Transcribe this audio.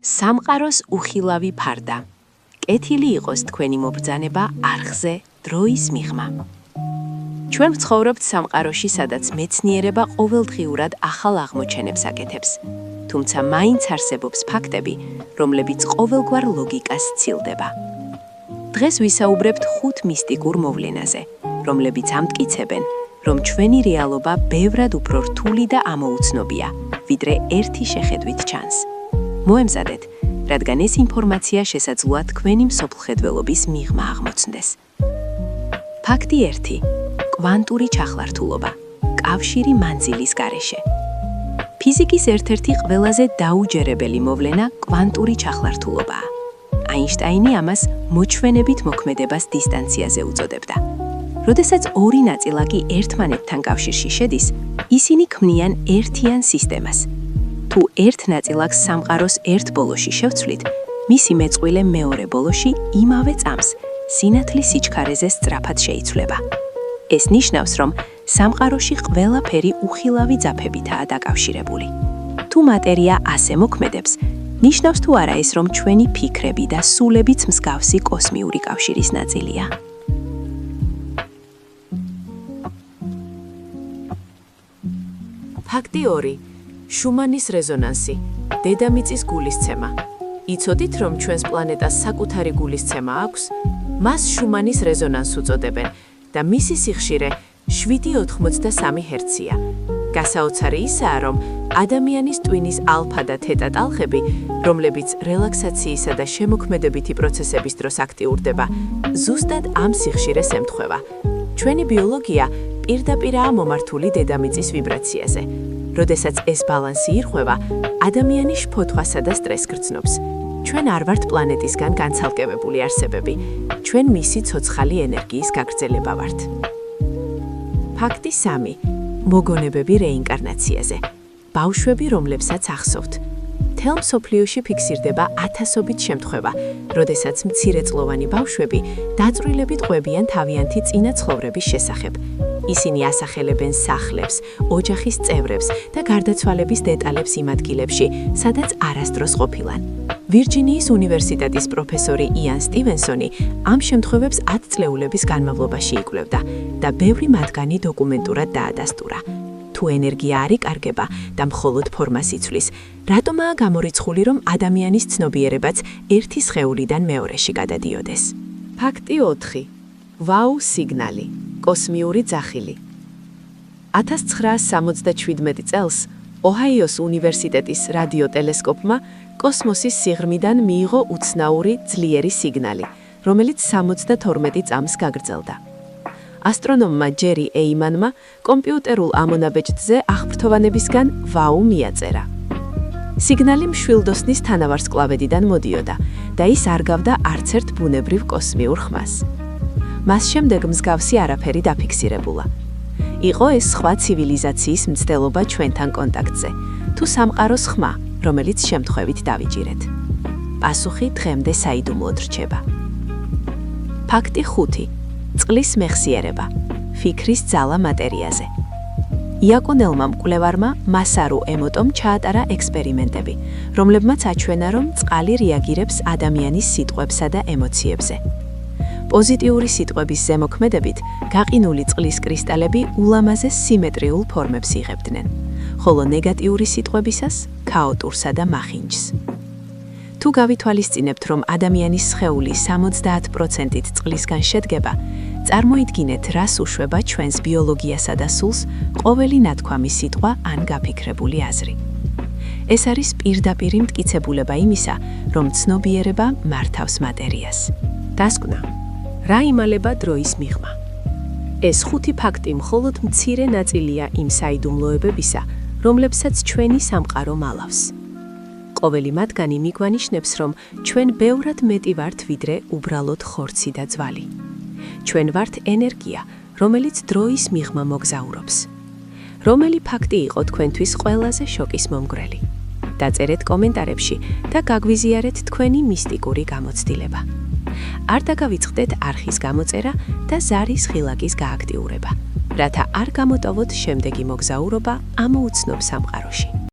სამყაროს უხილავი ფარდა. კეთილი იყოს თქვენი მობრძანება არხზე დროის მიღმა. ჩვენ ვცხოვრობთ სამყაროში, სადაც მეცნიერება ყოველდღიურად ახალ აღმოჩენებს აკეთებს. თუმცა მაინც არსებობს ფაქტები, რომლებიც ყოველგვარ ლოგიკას სცილდება. დღეს ვისაუბრებთ 5 მისტიკურ მოვლენაზე, რომლებიც ამტკიცებენ, რომ ჩვენი რეალობა ბევრად უფრო რთული და ამოუცნობია, ვიდრე ერთი შეხედვით ჩანს. მოემზადეთ, რადგან ეს ინფორმაცია შესაძლოა თქვენი მსოფლმხედველობის მიღმა აღმოცნდეს. ფაქტი 1. კვანტური ჩახლართულობა. კავშირი მანძილის გარეშე. ფიზიკის ერთ-ერთი ყველაზე დაუჯერებელი მოვლენა კვანტური ჩახლართულობაა. აინშტაინი ამას მოჩვენებით მოქმედებას დისტანციაზე უწოდებდა. როდესაც ორი ნაწილაკი ერთმანეთთან კავშირში შედის, ისინი ქმნიან ერთიან სისტემას. თუ ერთ ნაწილაკს სამყაროს ერთ ბოლოში შევცვლით, მისი მეწყვილე მეორე ბოლოში იმავე წამს სინათლის სიჩქარეზე სწრაფად შეიცვლება. ეს ნიშნავს, რომ სამყაროში ყველაფერი უხილავი ძაფებითაა დაკავშირებული. თუ მატერია ასე მოქმედებს, ნიშნავს თუ არა ეს, რომ ჩვენი ფიქრები და სულებიც მსგავსი კოსმიური კავშირის ნაწილია. ფაქტი 2. შუმანის რეზონანსი, დედამიწის გულისცემა. იცოდით, რომ ჩვენს პლანეტას საკუთარი გულისცემა აქვს? მას შუმანის რეზონანსს უწოდებენ და მისი სიხშირე 7.83 ჰერცია. გასაოცარი ისაა, რომ ადამიანის ტვინის ალფა და თეტა ტალღები, რომლებიც რელაქსაციისა და შემოქმედებითი პროცესების დროს აქტიურდება, ზუსტად ამ სიხშირეს ემთხვევა. ჩვენი ბიოლოგია პირდაპირაა მომართული დედამიწის ვიბრაციაზე. როდესაც ეს ბალანსი ირღვევა, ადამიანი შფოთვასა და სტრესს გრძნობს. ჩვენ არ ვართ პლანეტისგან განცალკევებული არსებები. ჩვენ მისი ცოცხალი ენერგიის გაგრძელება ვართ. ფაქტი 3. მოგონებები რეინკარნაციაზე. ბავშვები, რომლებსაც ახსოვთ. მთელ მსოფლიოში ფიქსირდება ათასობით შემთხვევა, როდესაც მცირეწლოვანი ბავშვები დაწვრილებით ყვებიან თავიანთი წინა ცხოვრების შესახებ. ისინი ასახელებენ სახლებს, ოჯახის წევრებს და გარდაცვალების დეტალებს იმ ადგილებში, სადაც არასდროს ყოფილან. ვირჯინიის უნივერსიტეტის პროფესორი იან სტივენსონი ამ შემთხვევებს 10 წლეულების განმავლობაში იკვლევდა და ბევრი მათგანი დოკუმენტურად დაადასტურა. თუ ენერგია არ იკარგება და მხოლოდ ფორმას იცვლის, რატომაა გამორიცხული, რომ ადამიანის ცნობიერებაც ერთი სხეულიდან მეორეში გადადიოდეს? ფაქტი 4. ვაუ სიგნალი. კოსმიური ძახილი. 1977 წელს ოჰაიოს უნივერსიტეტის რადიოტელესკოპმა კოსმოსის სიღრმიდან მიიღო უცნაური ძლიერი სიგნალი, რომელიც 72 წამს გაგრძელდა. ასტრონომმა ჯერი ეიმანმა კომპიუტერულ ამონაბეჭდზე აღფრთოვანებისგან ვაუ მიაწერა. სიგნალი მშვილდოსნის თანავარსკვლავედიდან მოდიოდა და ის არ გავდა არცერთ ბუნებრივ კოსმიურ ხმას. მას შემდეგ მსგავსი არაფერი დაფიქსირებულა. იყო ეს სხვა ცივილიზაციის მცდელობა ჩვენთან კონტაქტზე, თუ სამყაროს ხმა, რომელიც შემთხვევით დავიჭირეთ? პასუხი დღემდე საიდუმლოდ რჩება. ფაქტი 5. წყლის მეხსიერება. ფიქრის ძალა მატერიაზე. იაკონელმა მკვლევარმა მასარუ ემოტომ ჩაატარა ექსპერიმენტები, რომლებმაც აჩვენა, რომ წყალი რეაგირებს ადამიანის სიტყვებსა და ემოციებზე. პოზიტიური სიტყვების ზემოქმედებით გაყინული წყლის კრისტალები ულამაზეს სიმეტრიულ ფორმებს იღებდნენ, ხოლო ნეგატიური სიტყვებისას ქაოტურსა და მახინჯს. თუ გავითვალისწინებთ, რომ ადამიანის სხეული 70%-ით წყლისგან შედგება, წარმოიდგინეთ, რას უშვება ჩვენს ბიოლოგიასა და სულს ყოველი ნათქვამი სიტყვა ან გაფიქრებული აზრი. ეს არის პირდაპირი მტკიცებულება იმისა, რომ ცნობიერება მართავს მატერიას. დასკვნა. რა იმალება დროის მიღმა? ეს 5 ფაქტი მხოლოდ მცირე ნაწილია იმ საიდუმლოებებისა, რომლებსაც ჩვენი სამყარო მალავს. ყოველი მათგანი მიგვანიშნებს, რომ ჩვენ ბევრად მეტი ვართ, ვიდრე უბრალოდ ხორცი და ძვალი. ჩვენ ვართ ენერგია, რომელიც დროის მიღმა მოგზაურობს. რომელი ფაქტი იყო თქვენთვის ყველაზე შოკის მომგვრელი? დაწერეთ კომენტარებში და გაგვიზიარეთ თქვენი მისტიკური გამოცდილება. არ დაგავიწყდეთ არხის გამოწერა და ზარის ხილაკის გააქტიურება, რათა არ გამოტოვოთ შემდეგი მოგზაურობა ამოუცნობ სამყაროში.